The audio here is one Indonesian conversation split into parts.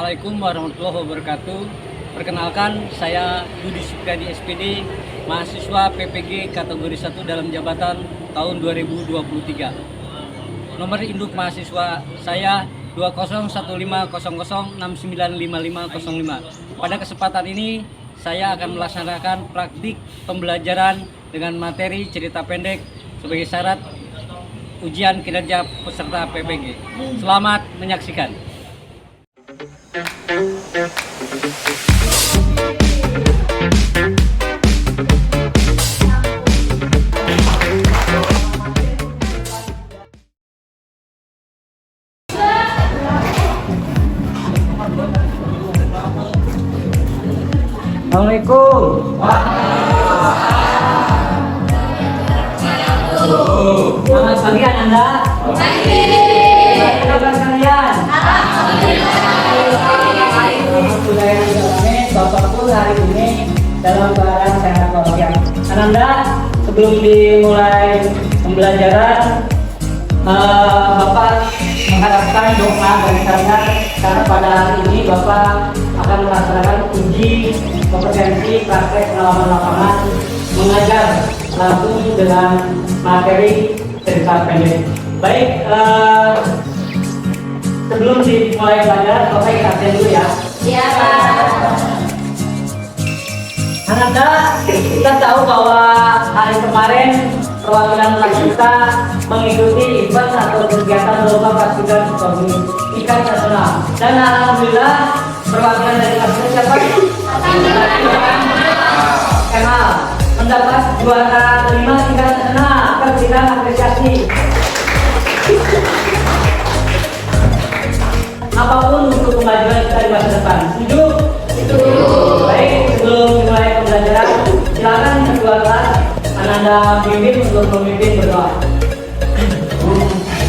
Assalamualaikum warahmatullahi wabarakatuh. Perkenalkan, saya Budi Supriyadi SPD, mahasiswa PPG kategori 1 dalam jabatan tahun 2023. Nomor induk mahasiswa saya 201500695505. Pada kesempatan ini saya akan melaksanakan praktik pembelajaran dengan materi cerita pendek sebagai syarat ujian kinerja peserta PPG. Selamat menyaksikan. Assalamualaikum. Selamat pagi Anda. Pagi. Apa kabar kalian? Bapakku hari ini dalam keadaan sehat walafiat. Ananda, sebelum dimulai pembelajaran, Bapak mengharapkan doa dari kalian karena pada hari ini Bapak akan melaksanakan uji kompetensi praktek pengalaman lapangan mengajar langsung dengan materi cerita pendek. Baik, sebelum dimulai pelajaran, Bapak ikut absen dulu ya. Iya, Pak. Ananda, kita tahu bahwa hari kemarin perwakilan kelas kita mengikuti event atau kegiatan lomba paskibraka ikan nasional. Dan alhamdulillah perwakilan dari kelas kita siapa? Kenal mendapat juara 5 tingkat nasional. Kita apresiasi. Apapun untuk kemajuan kita di masa depan. Setuju? Setuju. Baik, sebelum dimulai pembelajaran, silakan kedua kelas Ananda pimpin untuk memimpin berdoa.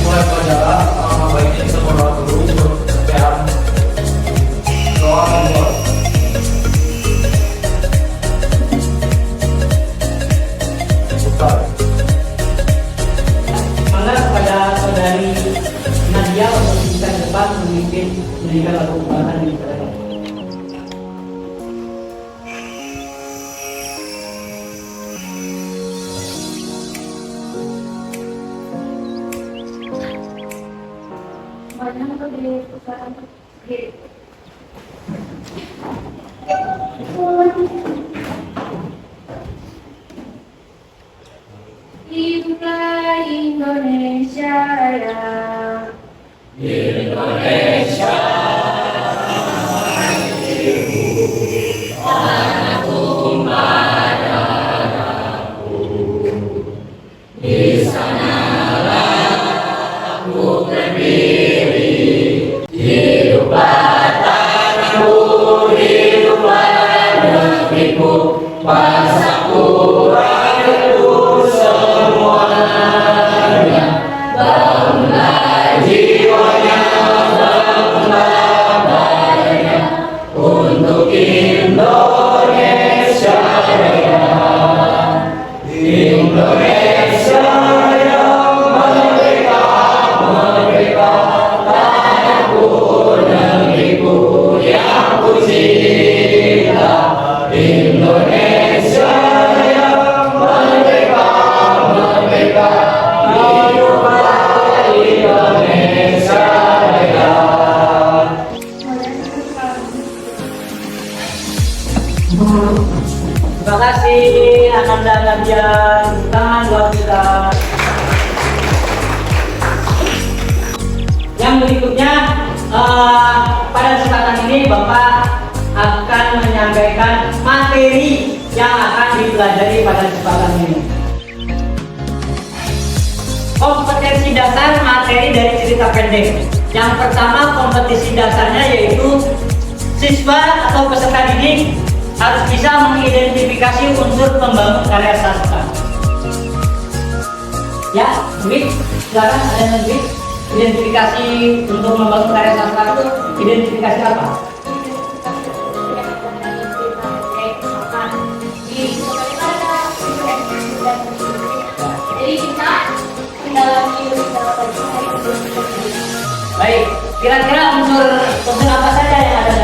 Mulai pelajaran, baiknya kita berdoa dulu untuk kesehatan. Doa dulu. Semangat kepada saudari Nadia untuk bisa ke depan memimpin pendidikan atau pembahasan di masyarakat. Hiduplah Indonesia Raya. Indonesia. Terima kasih Ananda Nadia. Tangan buat kita. Yang berikutnya, pada kesempatan ini Bapak akan menyampaikan materi yang akan dipelajari pada kesempatan ini. Kompetensi dasar materi dari cerita pendek. Yang pertama, kompetensi dasarnya yaitu siswa atau peserta didik harus bisa mengidentifikasi unsur pembangun karya sastra. Ya, Wid, silakan ada yang Wid. Identifikasi untuk membangun karya sastra itu identifikasi apa? Jadi kita mendalami Baik, kira-kira unsur apa saja yang ada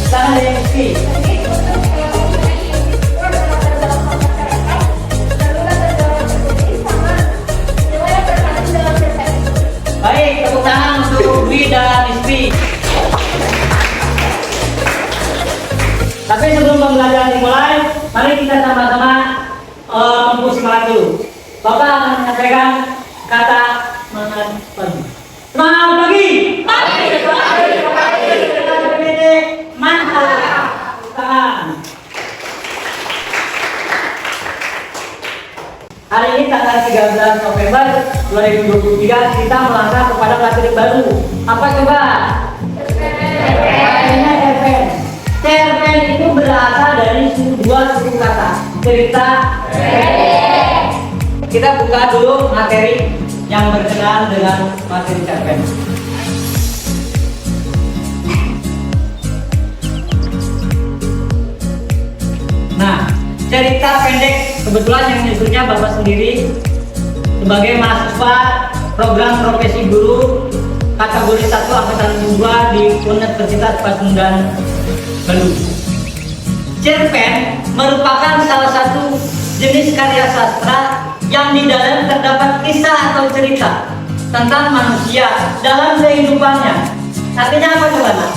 Tangan dari Rizky. Baik, tepuk tangan untuk Dwi dan Rizky. Tapi sebelum pembelajaran dimulai, mari kita sama-sama memupus semangat dulu. Bapak akan menyampaikan kata semangat pagi. Semangat pagi. Mantap. Tangan. Hari ini tanggal 13 November 2023 kita melangkah kepada materi baru. Apa coba? Materinya cerpen. Cerpen itu berasal dari dua suku kata. Cerita. Kita buka dulu materi yang berkenaan dengan materi cerpen. Nah, cerita pendek kebetulan yang menyusunnya Bapak sendiri sebagai mahasiswa program profesi guru kategori 1 angkatan 2 di Universitas Pasundan Bandung. Cerpen merupakan salah satu jenis karya sastra yang di dalam terdapat kisah atau cerita tentang manusia dalam kehidupannya. Artinya apa coba?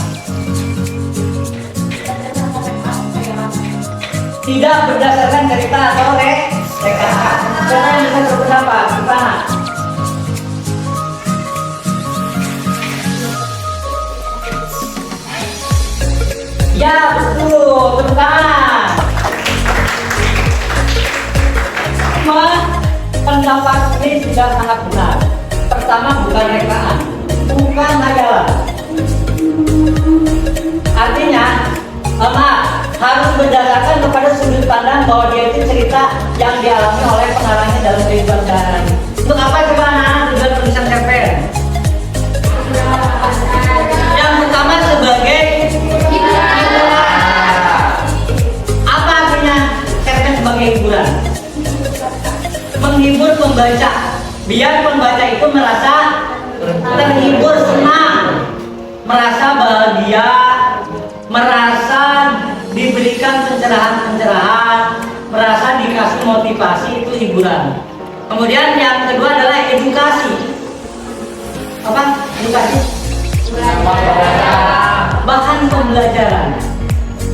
Tidak berdasarkan cerita atau reka. Siapa yang bisa berpendapat? Gimana? Ya betul, tepuk tangan. Semua pendapat ini sudah sangat benar. Pertama, bukan rekaan, bukan hayalan. Artinya, harus berdasarkan kepada sudut pandang bahwa dia itu cerita yang dialami oleh pengarangnya dalam kehidupan sehari-hari. Untuk apa coba anak-anak tujuan tulisan cerpen? Yang pertama sebagai hiburan. Apa artinya cerpen sebagai hiburan? Menghibur pembaca, biar pembaca itu merasa terhibur, senang, merasa bahagia, merasa diberikan pencerahan-pencerahan, merasa dikasih motivasi, itu hiburan. Kemudian yang kedua adalah edukasi. Apa? Edukasi? Bahan pembelajaran.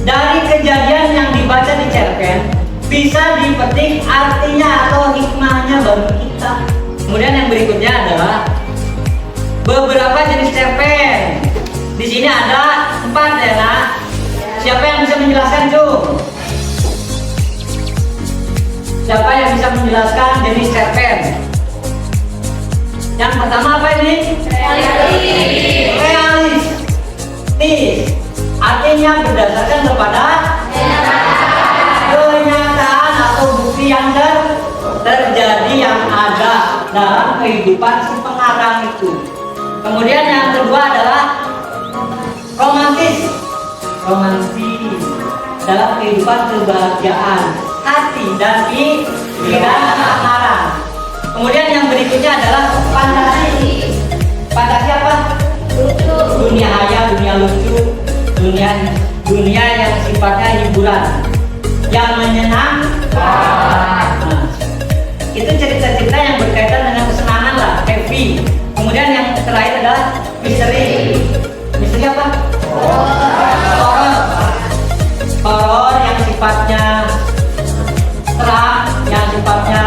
Dari kejadian yang dibaca di cerpen bisa dipetik artinya atau hikmahnya bagi kita. Kemudian yang berikutnya adalah beberapa jenis cerpen. Di sini ada 4 ya nak. Siapa yang bisa menjelaskan Cung? Siapa yang bisa menjelaskan jenis cerpen? Yang pertama apa ini? Realistis. Artinya berdasarkan kepada kenyataan atau bukti yang terjadi yang ada dalam kehidupan si pengarang itu. Kemudian yang kedua adalah romantis dalam kehidupan kebahagiaan hati dan pikiran pengarang. Kemudian yang berikutnya adalah fantasi apa? Dunia hayal, dunia lucu, dunia yang sifatnya hiburan, yang menyenangkan. Itu cerita-cerita yang berkaitan dengan kesenangan lah, happy. Kemudian yang terakhir adalah misteri. Misteri apa? Horor yang sifatnya terang, yang sifatnya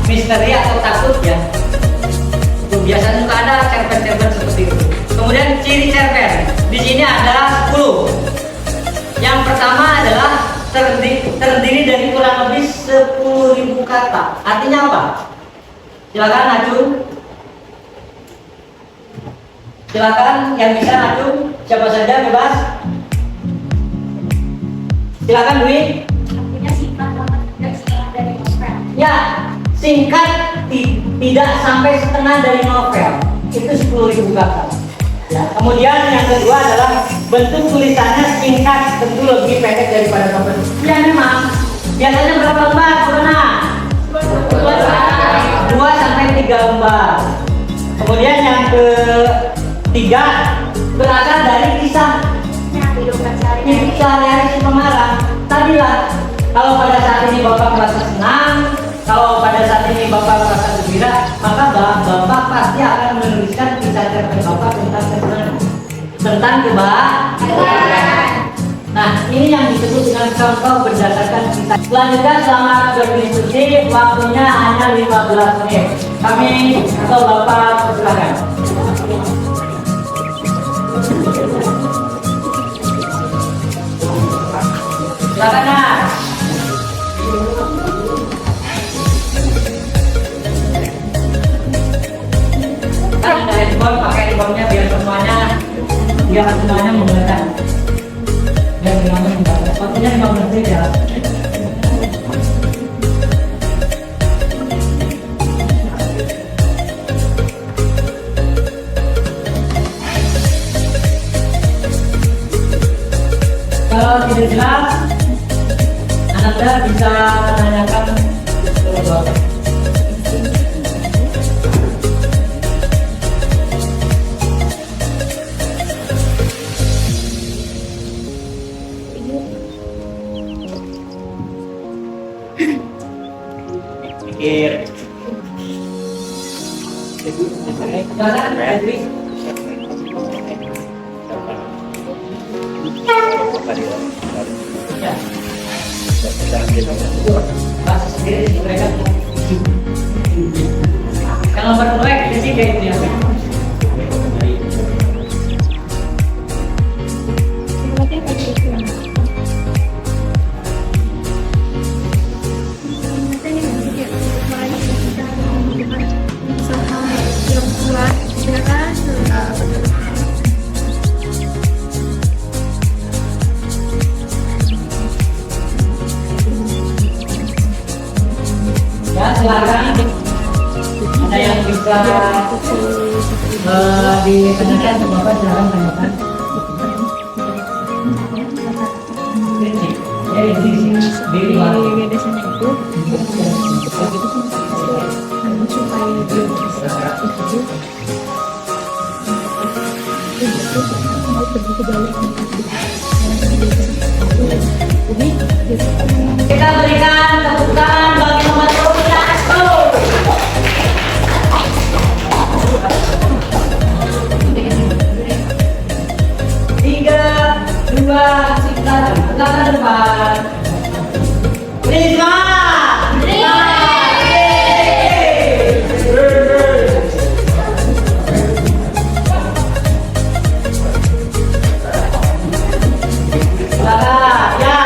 misteri atau takut ya. Biasanya suka ada cerpen-cerpen seperti itu. Kemudian ciri cerpen di sini ada 10. Yang pertama adalah terdiri dari kurang lebih 10.000 kata. Artinya apa? Silakan Acung. Silakan yang bisa Acung. Siapa saja bebas. Silakan Dwi. Artinya singkat banget, tidak setengah dari novel. Ya, singkat tidak sampai setengah dari novel. Itu 10.000 kata. Ya. Kemudian yang kedua adalah bentuk tulisannya singkat, tentu lebih pendek daripada novel. Ya memang. Biasanya berapa lembar? Pernah? 2 sampai 3 lembar. Kemudian yang ketiga berasal dari kisah. Kehidupan sehari-hari. tadilah. Kalau pada saat ini Bapak merasa senang, kalau pada saat ini Bapak merasa gembira, maka Bapak pasti akan menuliskan kisah cerpen Bapak tentang kesenangan, tentang kebahagiaan. Nah, ini yang disebut dengan contoh berdasarkan kisah. Selanjutnya, selamat berdiskusi. Waktunya hanya 15 menit. Kami atau Bapak silakan. Silakan, Nak. Kan ada handphone, pakai handphonenya biar semuanya mengerti. Biar semuanya mengerti. Waktunya 15 menit ya. Kalau tidak jelas, Anda bisa menanyakan ke Bapak. Pikir. Jalan, Edri. Ya. Bahasa sendiri sih mereka. Kalau berproyek jadi kayak gitu ya. Ya, silakan. Ada yang bisa ditanyakan ke Bapak, silakan tanyakan. Ini, ya ini diri baru. Biasanya itu supaya dia mau pergi ke balik Kita berikan tepuk tangan bagi nomor 12. Tiga, dua, silakan ke depan. Risma. Silakan, ya.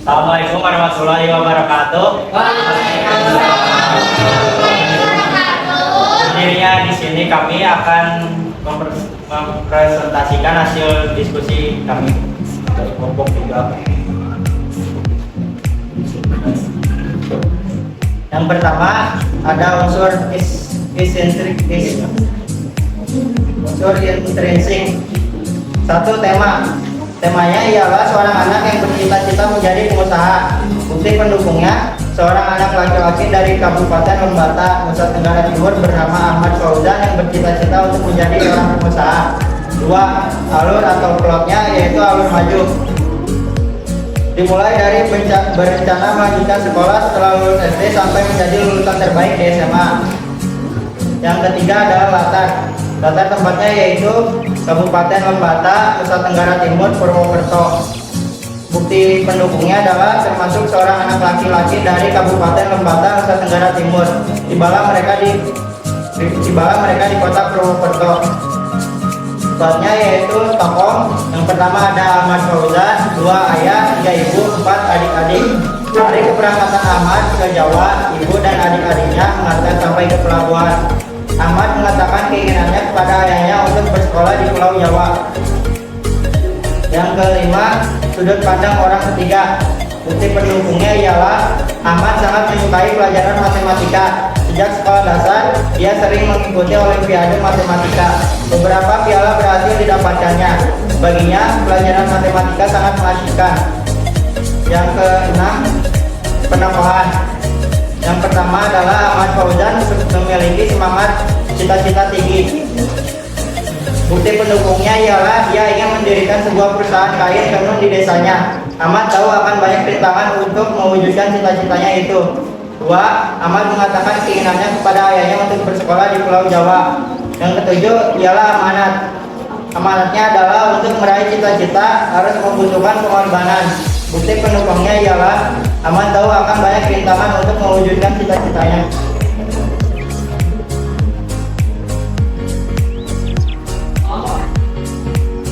Assalamualaikum warahmatullahi wabarakatuh. Sebenarnya di sini kami akan mempresentasikan hasil diskusi kami dari kelompok 3. Yang pertama ada unsur unsur intrinsik. Satu temanya ialah seorang anak yang bercita-cita menjadi pengusaha. Bukti pendukungnya seorang anak laki-laki dari Kabupaten Lembata, Nusa Tenggara Timur bernama Ahmad Fauzan yang bercita-cita untuk menjadi seorang pengusaha. 2. Alur atau plotnya yaitu alur maju. Dimulai dari berencana melanjutkan sekolah setelah lulus SD sampai menjadi lulusan terbaik di SMA. Yang ketiga adalah latar. Latar tempatnya yaitu Kabupaten Lembata, Nusa Tenggara Timur, Purwokerto. Bukti pendukungnya adalah termasuk seorang anak laki-laki dari Kabupaten Lembata, Nusa Tenggara Timur. Tibalah mereka di kota Purwokerto. Tempatnya yaitu tokoh. Yang pertama ada Ahmad Fauzan, 2 ayah, 3 ibu, 4 adik-adik. Hari keberangkatan Ahmad ke Jawa, ibu dan adik-adiknya mengantar sampai ke pelabuhan. Ahmad mengatakan keinginannya kepada ayahnya untuk bersekolah di Pulau Jawa. Yang kelima, sudut pandang orang ketiga. Bukti pendukungnya ialah Ahmad sangat menyukai pelajaran matematika. Sejak sekolah dasar, dia sering mengikuti olimpiade matematika. Beberapa piala berhasil didapatkannya. Baginya, pelajaran matematika sangat mengasihkan. Yang keenam, penokohan. Yang pertama adalah Ahmad Fauzan memiliki semangat cita-cita tinggi. Bukti pendukungnya ialah dia ingin mendirikan sebuah perusahaan kain tenun di desanya. Ahmad tahu akan banyak rintangan untuk mewujudkan cita-citanya itu. 2. Ahmad mengatakan keinginannya kepada ayahnya untuk bersekolah di Pulau Jawa. Yang ketujuh ialah amanat. Amanatnya adalah untuk meraih cita-cita harus membutuhkan pengorbanan. Bukti pendukungnya ialah Ahmad tahu akan banyak rintangan untuk mewujudkan cita-citanya.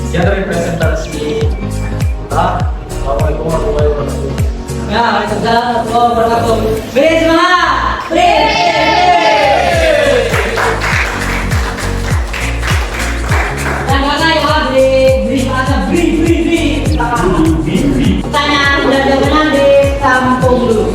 Sekian representasi kita. Assalamualaikum warahmatullahi wabarakatuh. Ya, waalaikumsalam warahmatullahi wabarakatuh. Beri semangat. Yang mana ya, beri semangat, beri. Pertanyaan dan jawabannya ditampung dulu.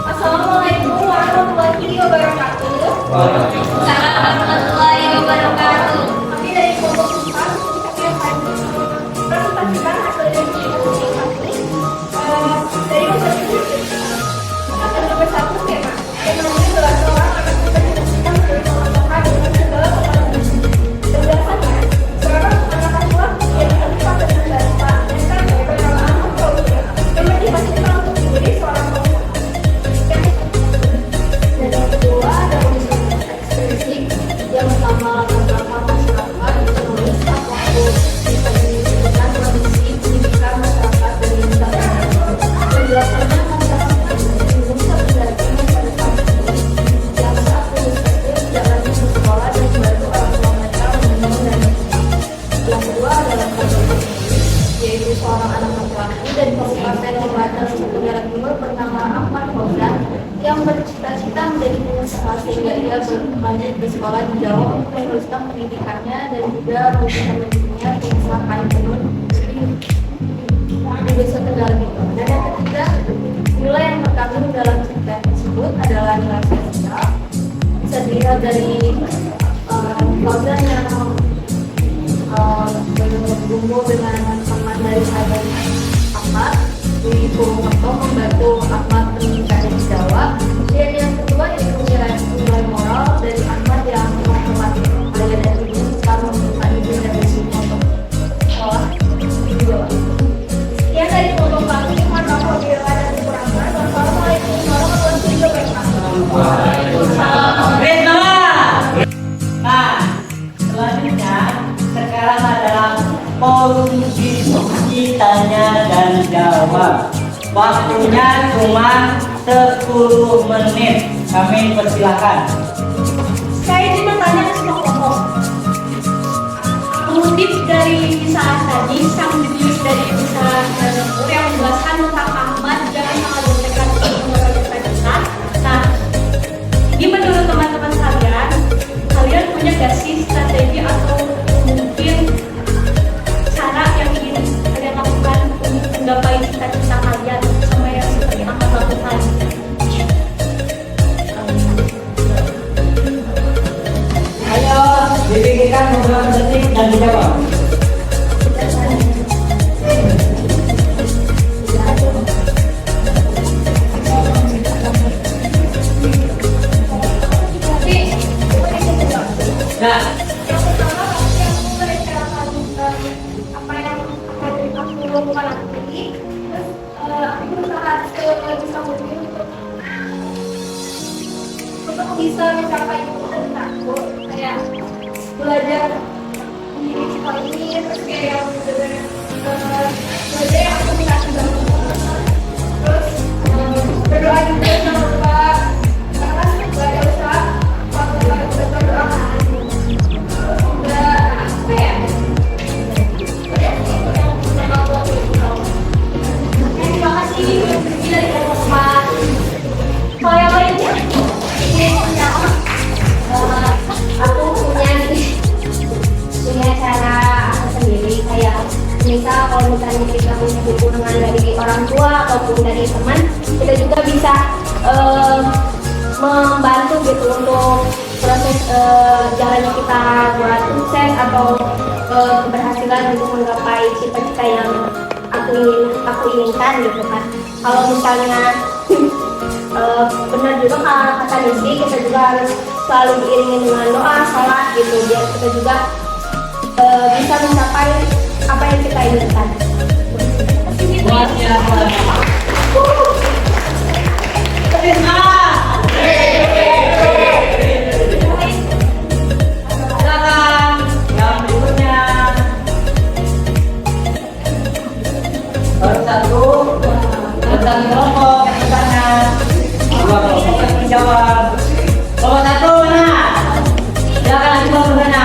Assalamualaikum warahmatullahi wabarakatuh. Waalaikumsalam warahmatullahi wabarakatuh. Kami dari kelompok 4 kami akan presentasikan hasil dari kami. Dari kelompok ini kita akan nomor 1 tema. Temanya adalah seorang anak muda yang sedang bersekolah dengan segala kemampuan. Penjelasannya, seorang anak asuh yang terlibat dengan bahasa dan berkenalan memperoleh memotivasikan untuk menjadi seorang pemuda. Dan yang kedua ada unsur ekspresif yang pertama tentang masyarakat, ekonomis, apapun bisa disebutkan kondisi pendidikan masyarakat dan lingkungan. Penjelasannya masyarakat Indonesia belajar pada saat ini yang saat perspektif jalannya bersekolah dan membantu orang tua mereka membangun dan yang kedua adalah kategori yaitu seorang anak laki-laki dari Kabupaten Lumajang Nusa Tenggara Timur bernama Ahmad Fauzan yang bercita-cita menjadi pengusaha sehingga ia berlanjut bersekolah di Jawa untuk meneruskan pendidikannya dan juga berusaha menjadinya pengusaha kain tenun di Nusa Tenggara Timur. Dan yang ketiga, nilai yang terkandung dalam cerita tersebut adalah nilai sosial. Bisa dilihat dari Fauzan yang bergumul dengan teman dari sahabat Ahmad di Purwokerto membantu Ahmad pendidikan di Jawa. Dan yang kedua yaitu nilai moral dari Ahmad yang menghormati ayah dan ibu serta memberikan izin dan resiko untuk sekolah di Jawa. Sekian dari kelompok kami, mohon maaf apabila ada kekurangan. Wassalamualaikum warahmatullahi wabarakatuh. Beri semangat. Nah, selanjutnya sekarang adalah posisi tanya dan jawab. Waktunya cuma 10 menit. Kami persilakan. Saya ingin bertanya ke semua kelompok. Mengutip dari kisah tadi, sang penulis dari kisah Nur yang menjelaskan tentang Ahmad jangan mengajukan untuk menggapai cita-cita. Nah, ini menurut teman-teman kalian punya gak sih strategi atau mungkin cara yang ingin kalian lakukan untuk menggapai cita-cita kalian sama yang seperti Ahmad lakukan? Ayo dipikirkan beberapa detik dan dijawab. Nah, Yang pertama pasti aku merencanakan apa yang akan aku lakukan nanti. Terus aku berusaha sebisa mungkin untuk bisa mencapai itu dan aku kayak belajar di sekolah ini terus kayak yang belajar yang aku minta banget. Terus berdoa juga jangan lupa karena belajar usaha waktu berdoa terima kasih dari Pak. Kalau yang lainnya, aku punya cara aku sendiri kayak misal kalau misalnya kita punya dukungan dari orang tua ataupun dari teman, kita juga bisa membantu gitu untuk proses jalannya kita buat sukses atau keberhasilan untuk menggapai cita-cita yang aku aku inginkan gitu kan. Kalau misalnya benar juga kata Nisi, kita juga harus selalu diiringi dengan doa, salat gitu, biar kita juga bisa mencapai apa yang kita inginkan. Luar biasa. Terima. Silakan yang berikutnya. Baru satu kelompok yang bertanya, dua kelompok yang menjawab. Kelompok satu mana? Silakan nanti mau bertanya.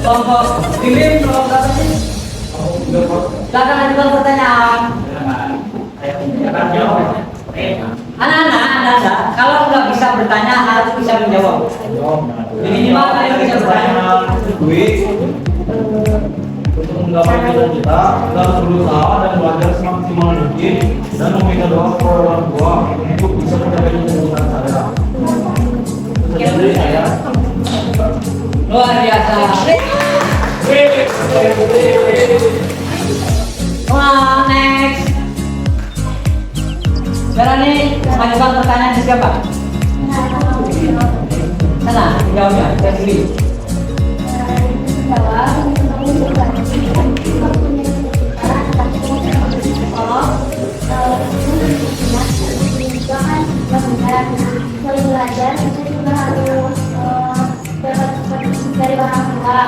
Kelompok Bimbing, kelompok berapa sih? Silakan nanti mau pertanyaan. Anak-anak, kalau nggak bisa bertanya harus bisa menjawab. Minimal kalian bisa bertanya. Untuk menggapai cita-cita, kita harus berusaha dan belajar semaksimal mungkin dan meminta doa kepada orang tua untuk bisa mencapai cita-cita saya. Itu dari saya. Luar biasa. Next. Sekarang nih, mengajukan pertanyaan ke siapa? Sana, jawabnya. Saya sendiri. Belajar itu juga harus dari orang tua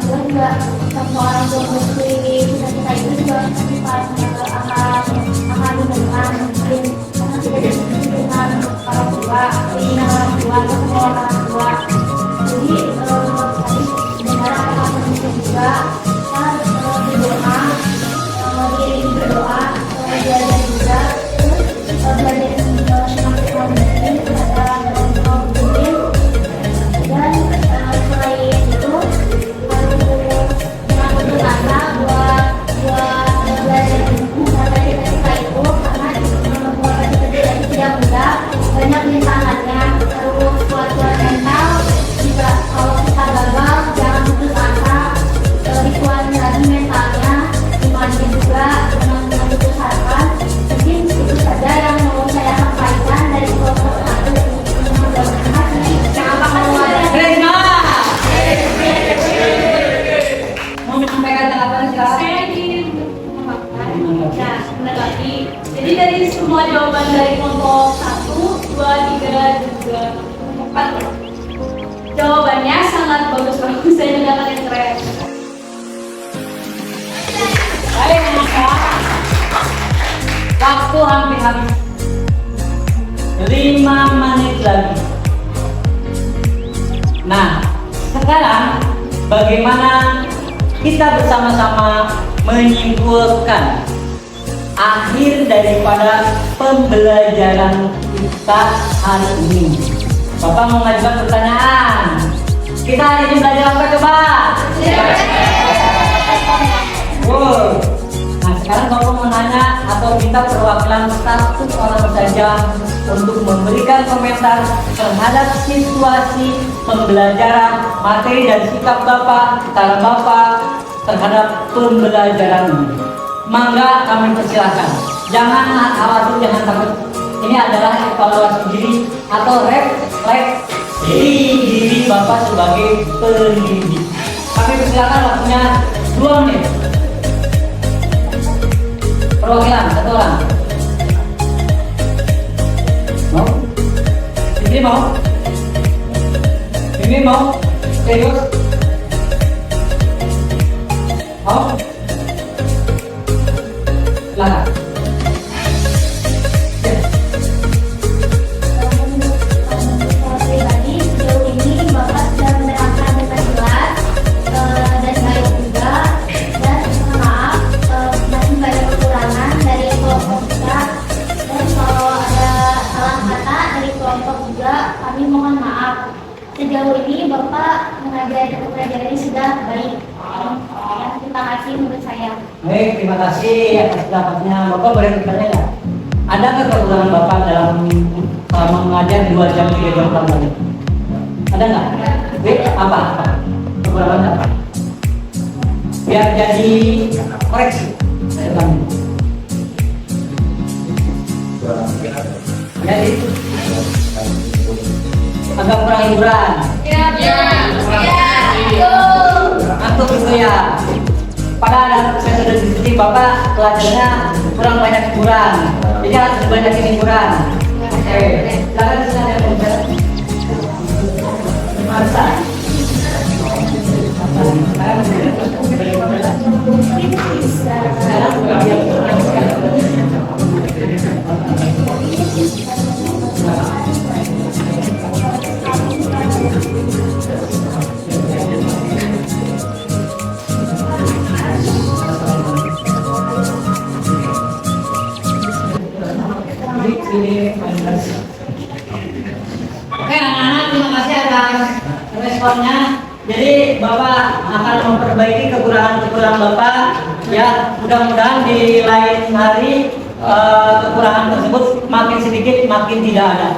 juga orang tua muslim, kita itu juga akan mendengar mungkin kita dengan orang tua, dengan orang tua atau orang tua. Jadi dengan anak muslim juga kita berdoa, berdoa, belajar juga, belajar semaksimal mungkin kepada orang tua muslim. Dan selain itu harus berusaha buat belajar mencapai cita-cita itu, karena membuat cita-cita itu tidak mudah, banyak rintangannya. Terus kuat mental juga, kalau kita gagal jangan putus asa, dikuatin lagi mentalnya, imannya juga, jangan putus asa. Mungkin itu saja yang mau saya sampaikan dari kelompok satu. Terima. Mau menyampaikan tanggapan silakan. Saya ingin mengatakan, benar lagi. Jadi dari semua jawaban dari kelompok 1, 2, 3, dan juga 4, jawabannya sangat bagus-bagus. Saya juga kalian keren. Baik, maka waktu hampir habis. 5 menit lagi. Nah, sekarang bagaimana kita bersama-sama menyimpulkan akhir daripada pembelajaran kita hari ini? Bapak mau mengajukan pertanyaan. Kita hari ini belajar apa coba? Wow. Nah, sekarang Bapak mau nanya atau minta perwakilan satu orang saja untuk memberikan komentar terhadap situasi pembelajaran materi dan sikap Bapak, cara Bapak terhadap pembelajaran ini. Mangga kami persilahkan. Jangan khawatir, jangan takut. Ini adalah evaluasi diri atau refleksi diri Bapak sebagai pendidik. Kami persilahkan waktunya 2 menit. Perwakilan satu orang. Mau? Ini mau? Ini mau? Serius? Mau? Silakan. Pribadi sejauh ini Bapak sudah menerangkan dengan jelas dan baik juga, dan maaf masih banyak kekurangan dari kelompok kita, dan kalau ada salah kata dari kelompok juga kami mohon maaf. Sejauh ini Bapak mengajar ini sudah baik. Ya, terima kasih menurut saya. Baik, terima kasih atas pendapatnya. Bapak boleh bertanya nggak? Ada kekurangan Bapak dalam selama mengajar 2 jam 3 jam tadi? Ada nggak? B, apa? Kekurangan apa? Biar jadi koreksi. Jadi agak kurang hiburan. Antuk itu ya. Pada ada saya sudah diskusi Bapak pelajarnya kurang banyak hiburan. Jadi harus dibanyakin hiburan. Oke. Silakan di sana yang bicara. Masa. Oke anak-anak, terima kasih atas responnya. Jadi Bapak akan memperbaiki kekurangan-kekurangan Bapak. Ya, mudah-mudahan di lain hari kekurangan tersebut makin sedikit makin tidak ada.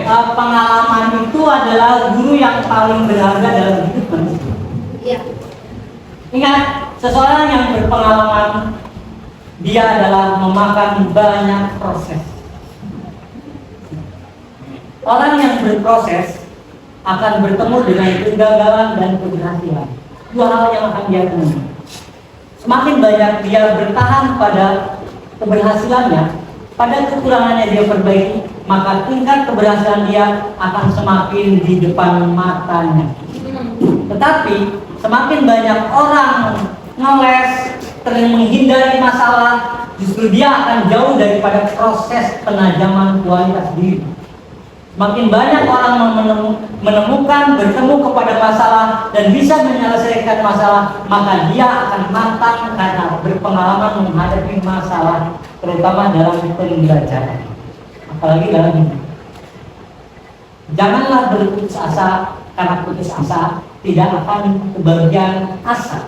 Karena pengalaman itu adalah guru yang paling berharga dalam hidup manusia. Ingat, seseorang yang berpengalaman dia adalah memakan banyak proses. Orang yang berproses akan bertemu dengan kegagalan dan keberhasilan. Dua hal yang akan dia temui. Semakin banyak dia bertahan pada keberhasilannya, pada kekurangannya dia perbaiki, maka tingkat keberhasilan dia akan semakin di depan matanya. Tetapi semakin banyak orang ngeles, menghindari masalah, justru dia akan jauh daripada proses penajaman kualitas diri. Makin banyak orang menemukan, bertemu kepada masalah dan bisa menyelesaikan masalah, maka dia akan matang karena berpengalaman menghadapi masalah, terutama dalam pembelajaran, apalagi dalam hidup. Janganlah berputus asa, karena putus asa tidak akan kebahagiaan asa.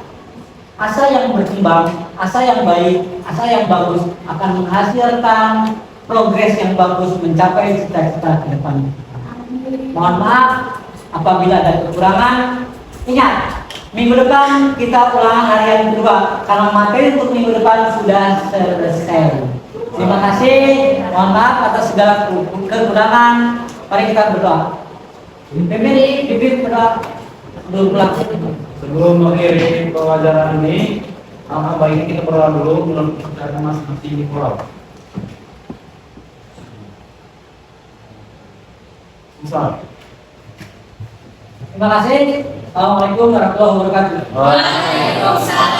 Asa yang berkembang, asa yang baik, asa yang bagus akan menghasilkan progres yang bagus mencapai cita-cita ke depan. Mohon maaf apabila ada kekurangan. Ingat, minggu depan kita ulangan harian kedua karena materi untuk minggu depan sudah selesai. Terima kasih. Mohon maaf atas segala kekurangan. Mari kita berdoa. Bibit berdoa sebelum pulang. Sebelum mengakhiri pelajaran ini, alangkah baiknya kita berdoa dulu menurut keadaan masing-masing di pulau. Terima kasih. Assalamualaikum warahmatullahi wabarakatuh. Waalaikumsalam.